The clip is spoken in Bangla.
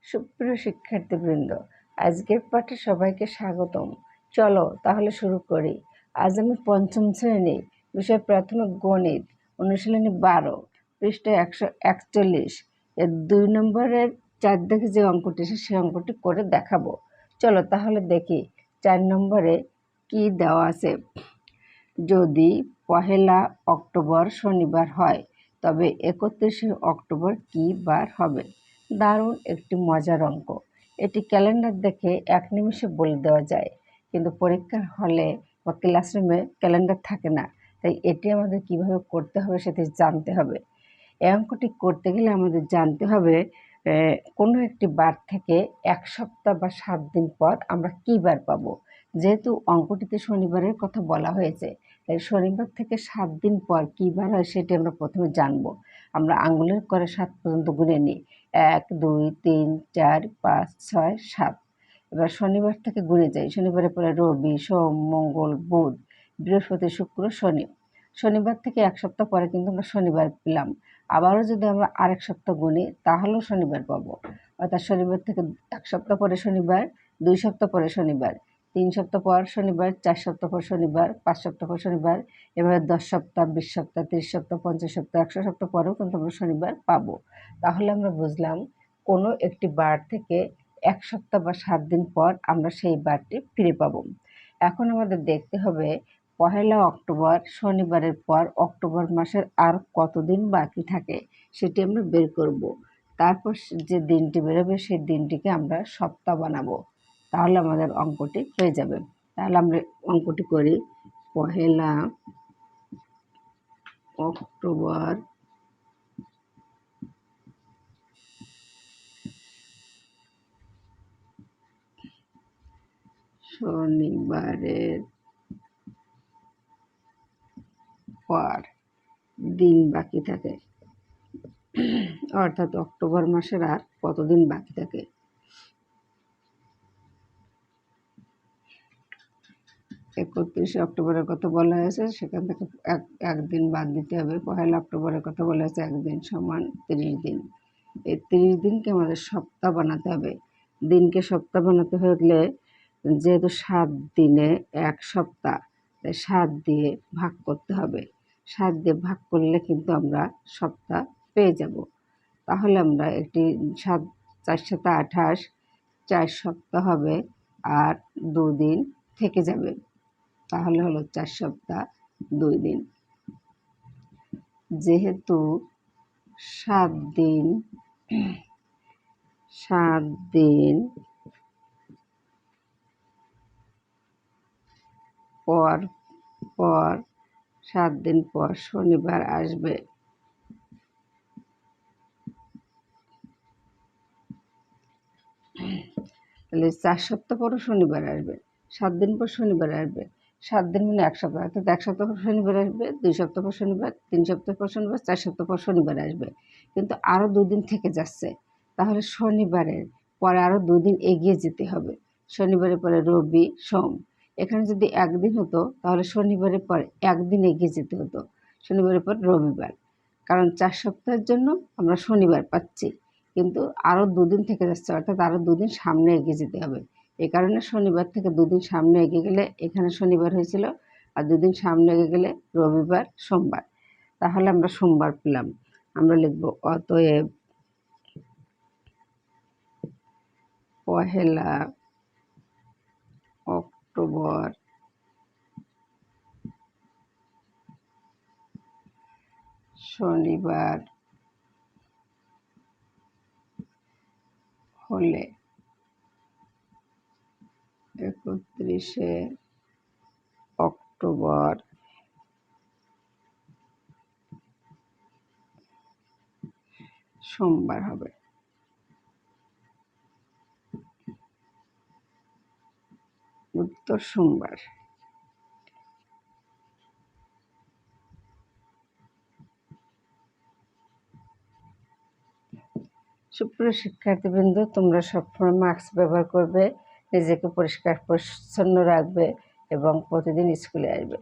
সুপ্রিয় শিক্ষার্থীবৃন্দ, আজকের পাঠে সবাইকে স্বাগতম। চলো তাহলে শুরু করি। আজ আমি পঞ্চম শ্রেণী, বিষয় প্রাথমিক গণিত, অনুশীলনী 12, পৃষ্ঠা 141 এর 2 নম্বরের 4 দেখে যে অঙ্কটি সেই অঙ্কটি করে দেখাবো। চলো তাহলে দেখি 4 নম্বরে কি দেওয়া আছে। যদি 1 অক্টোবর শনিবার হয় তবে 31 অক্টোবর কি বার হবে? দারুণ একটি মজার অঙ্ক। এটি ক্যালেন্ডার দেখে এক নিমিষে বলে দেওয়া যায়, কিন্তু পরীক্ষার হলে বা ক্লাসরুমে ক্যালেন্ডার থাকে না, তাই এটি আমাদের কিভাবে করতে হবে সেটি জানতে হবে। এই অঙ্কটি করতে গেলে আমাদের জানতে হবে কোনো একটি বার থেকে 1 সপ্তাহ বা 7 দিন পর আমরা কী বার পাবো। যেহেতু অঙ্কটিতে শনিবারের কথা বলা হয়েছে, তাই শনিবার থেকে 7 দিন পর কী বার হয় সেটি আমরা প্রথমে জানবো। আমরা আঙ্গুলের করে 7 পর্যন্ত গুনে নিই। 1 2 3 4 5 6 7। এবার শনিবার থেকে গুনে যাই। শনিবারের পরে রবি, সোম, মঙ্গল, বুধ, বৃহস্পতি, শুক্র, শনি। শনিবার থেকে 1 সপ্তাহ পরে কিন্তু আমরা শনিবার পেলাম। আবারও যদি আমরা আরেক সপ্তাহ গুনি তাহলেও শনিবার পাবো। অর্থাৎ শনিবার থেকে 1 সপ্তাহ পরে শনিবার, 2 সপ্তাহ পরে শনিবার, 3 সপ্তাহ পর শনিবার, 4 সপ্তাহ পর শনিবার, 5 সপ্তাহ পর শনিবার, এভাবে 10 সপ্তাহ, 20 সপ্তাহ, 30 সপ্তাহ, 50 সপ্তাহ, 100 সপ্তাহ পরেও কিন্তু আমরা শনিবার পাবো। তাহলে আমরা বুঝলাম কোনো একটি বার থেকে 1 সপ্তাহ বা 7 দিন পর আমরা সেই বারটি ফিরে পাবো। এখন আমাদের দেখতে হবে 1 অক্টোবর শনিবারের পর অক্টোবর মাসের আর কতদিন বাকি থাকে সেটি আমরা বের করব। তারপর যে দিনটি বেরোবে সেই দিনটিকে আমরা সপ্তাহ বানাবো, তাহলে আমাদের অঙ্কটি হয়ে যাবে। তাহলে আমরা অঙ্কটি করি। 1 অক্টোবর শনিবারের পর দিন বাকি থাকে, অর্থাৎ অক্টোবর মাসের আর কতদিন বাকি থাকে। 31 অক্টোবরের কথা বলা হয়েছে, সেখান থেকে একদিন বাদ দিতে হবে। 1 অক্টোবরের কথা বলা হয়েছে, একদিন সমান 30 দিন। এই 30 দিনকে আমাদের সপ্তাহ বানাতে হবে। দিনকে সপ্তাহ বানাতে হলে যেহেতু 7 দিনে 1 সপ্তাহ, তাই 7 দিয়ে ভাগ করতে হবে। 7 দিয়ে ভাগ করলে কিন্তু আমরা সপ্তাহ পেয়ে যাব। তাহলে আমরা একটি 7 4 7 28, 4 সপ্তাহ হবে আর 2 দিন থেকে যাবে। তাহলে হলো 4 সপ্তাহ 2 দিন। যেহেতু 7 দিন পর 7 দিন পর শনিবার আসবে, তাহলে 4 সপ্তাহ পরও শনিবার আসবে, 7 দিন পর শনিবার আসবে। 7 দিন মানে 1 সপ্তাহ, অর্থাৎ 1 সপ্তাহ পর শনিবার আসবে, 2 সপ্তাহ পর শনিবার, 3 সপ্তাহ পর শনিবার, 4 সপ্তাহ পর শনিবার আসবে। কিন্তু আরও 2 দিন থেকে যাচ্ছে, তাহলে শনিবারের পরে আরও 2 দিন এগিয়ে যেতে হবে। শনিবারের পরে রবি, সোম। এখানে যদি একদিন হতো তাহলে শনিবারের পর একদিন এগিয়ে যেতে হতো, শনিবারের পর রবিবার। কারণ 4 সপ্তাহের জন্য আমরা শনিবার পাচ্ছি, কিন্তু আরও 2 দিন থেকে যাচ্ছে, অর্থাৎ আরও 2 দিন সামনে এগিয়ে যেতে হবে। এই কারণে শনিবার থেকে 2 দিন সামনে এগিয়ে গেলে এখানে শনিবার হয়েছিল, আর 2 দিন সামনে এগিয়ে গেলে রবিবার, সোমবার। তাহলে আমরা সোমবার পেলাম। আমরা লিখব অতএব 1 অক্টোবর শনিবার হলে 31 অক্টোবর সোমবার হবে। উত্তর সোমবার। সুপ্রিয় শিক্ষার্থীবৃন্দ, তোমরা সবসময় মাস্ক ব্যবহার করবে, নিজেকে পরিষ্কার পরিচ্ছন্ন রাখবে এবং প্রতিদিন স্কুলে আসবে।